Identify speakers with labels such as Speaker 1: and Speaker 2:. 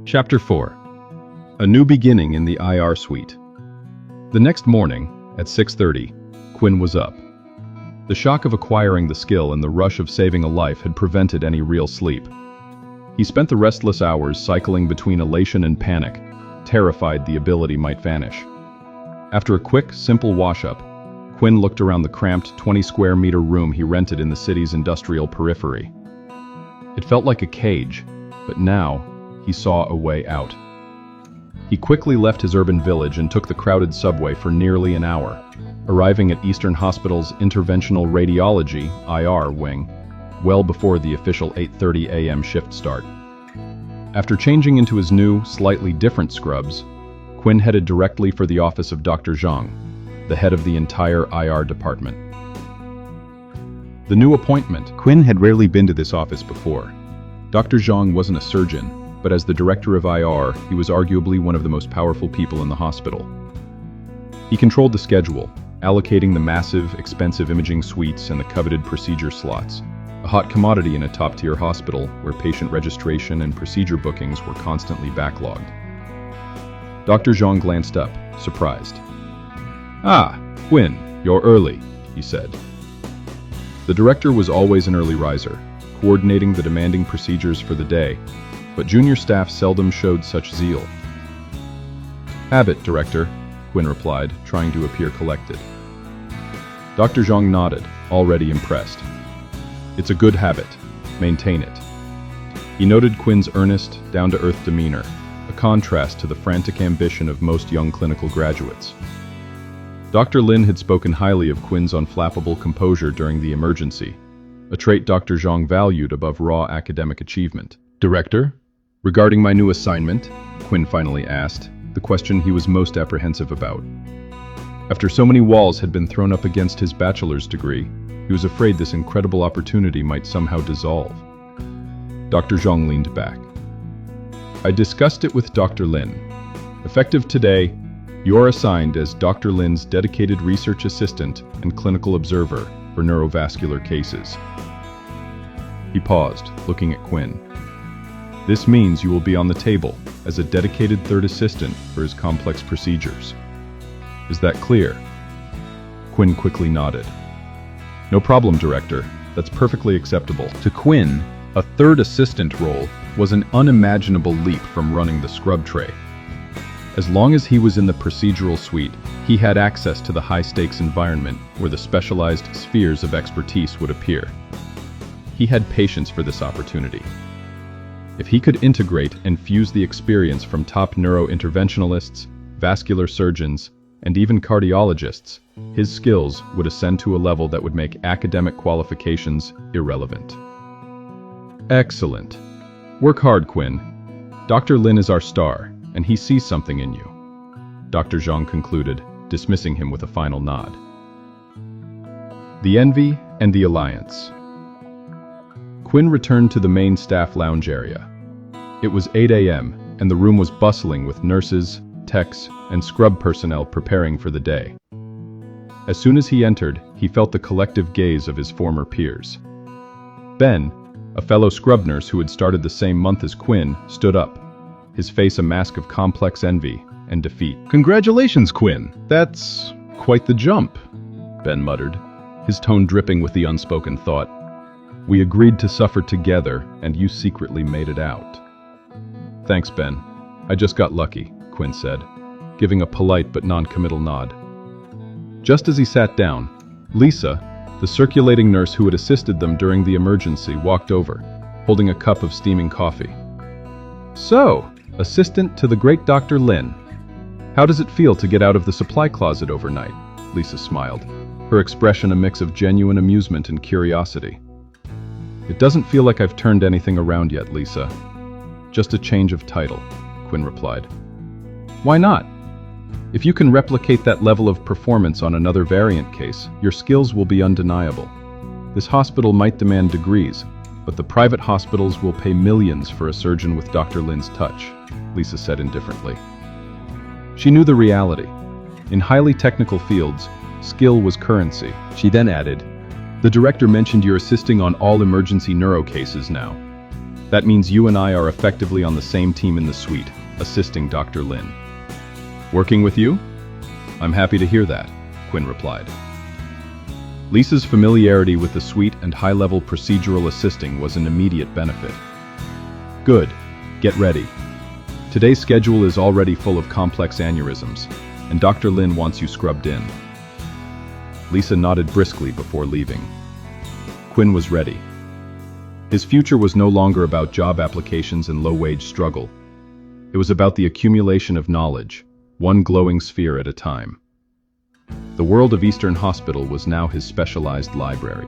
Speaker 1: Chapter 4. A New Beginning in the IR Suite. The next morning, at 6:30, Quinn was up. The shock of acquiring the skill and the rush of saving a life had prevented any real sleep. He spent the restless hours cycling between elation and panic, terrified the ability might vanish. After a quick, simple wash-up, Quinn looked around the cramped 20-square-meter room he rented in the city's industrial periphery. It felt like a cage, but now, he saw a way out. He quickly left his urban village and took the crowded subway for nearly an hour, arriving at Eastern Hospital's Interventional Radiology (IR) wing well before the official 8:30 a.m. shift start. After changing into his new, slightly different scrubs, Quinn headed directly for the office of Dr. Zhang, the head of the entire IR department. The new appointment. Quinn had rarely been to this office before. Dr. Zhang wasn't a surgeon, but as the director of IR, he was arguably one of the most powerful people in the hospital. He controlled the schedule, allocating the massive, expensive imaging suites and the coveted procedure slots, a hot commodity in a top-tier hospital where patient registration and procedure bookings were constantly backlogged. Dr. Zhang glanced up, surprised. "Ah, Quinn, you're early," he said. The director was always an early riser, coordinating the demanding procedures for the day, but junior staff seldom showed such zeal. "Habit, Director," Quinn replied, trying to appear collected. Dr. Zhang nodded, already impressed. "It's a good habit. Maintain it." He noted Quinn's earnest, down-to-earth demeanor, a contrast to the frantic ambition of most young clinical graduates. Dr. Lin had spoken highly of Quinn's unflappable composure during the emergency, a trait Dr. Zhang valued above raw academic achievement. "Director, regarding my new assignment," Quinn finally asked, the question he was most apprehensive about. After so many walls had been thrown up against his bachelor's degree, he was afraid this incredible opportunity might somehow dissolve. Dr. Zhang leaned back. "I discussed it with Dr. Lin. Effective today, you're assigned as Dr. Lin's dedicated research assistant and clinical observer for neurovascular cases." He paused, looking at Quinn. "This means you will be on the table as a dedicated third assistant for his complex procedures. Is that clear?" Quinn quickly nodded. "No problem, Director. That's perfectly acceptable." To Quinn, a third assistant role was an unimaginable leap from running the scrub tray. As long as he was in the procedural suite, he had access to the high-stakes environment where the specialized spheres of expertise would appear. He had patience for this opportunity. If he could integrate and fuse the experience from top neurointerventionalists, vascular surgeons, and even cardiologists, his skills would ascend to a level that would make academic qualifications irrelevant. "Excellent. Work hard, Quinn. Dr. Lin is our star, and he sees something in you," Dr. Zhang concluded, dismissing him with a final nod. The Envy and the Alliance. Quinn returned to the main staff lounge area. It was 8 a.m., and the room was bustling with nurses, techs, and scrub personnel preparing for the day. As soon as he entered, he felt the collective gaze of his former peers. Ben, a fellow scrub nurse who had started the same month as Quinn, stood up, his face a mask of complex envy and defeat. "Congratulations, Quinn. That's quite the jump," Ben muttered, his tone dripping with the unspoken thought. "We agreed to suffer together, and you secretly made it out." "Thanks, Ben. I just got lucky," Quinn said, giving a polite but non-committal nod. Just as he sat down, Lisa, the circulating nurse who had assisted them during the emergency, walked over, holding a cup of steaming coffee. "So, assistant to the great Dr. Lin. How does it feel to get out of the supply closet overnight?" Lisa smiled, her expression a mix of genuine amusement and curiosity. "It doesn't feel like I've turned anything around yet, Lisa. Just a change of title," Quinn replied. "Why not? If you can replicate that level of performance on another variant case, your skills will be undeniable. This hospital might demand degrees, but the private hospitals will pay millions for a surgeon with Dr. Lin's touch," Lisa said indifferently. She knew the reality. In highly technical fields, skill was currency. She then added, "The director mentioned you're assisting on all emergency neuro cases now. That means you and I are effectively on the same team in the suite, assisting Dr. Lin. Working with you? I'm happy to hear that, Quinn replied. Lisa's familiarity with the suite and high-level procedural assisting was an immediate benefit. Good. Get ready. Today's schedule is already full of complex aneurysms, and Dr. Lin wants you scrubbed in. Lisa nodded briskly before leaving. Quinn was ready. His future was no longer about job applications and low-wage struggle. It was about the accumulation of knowledge, one glowing sphere at a time. The world of Eastern Hospital was now his specialized library.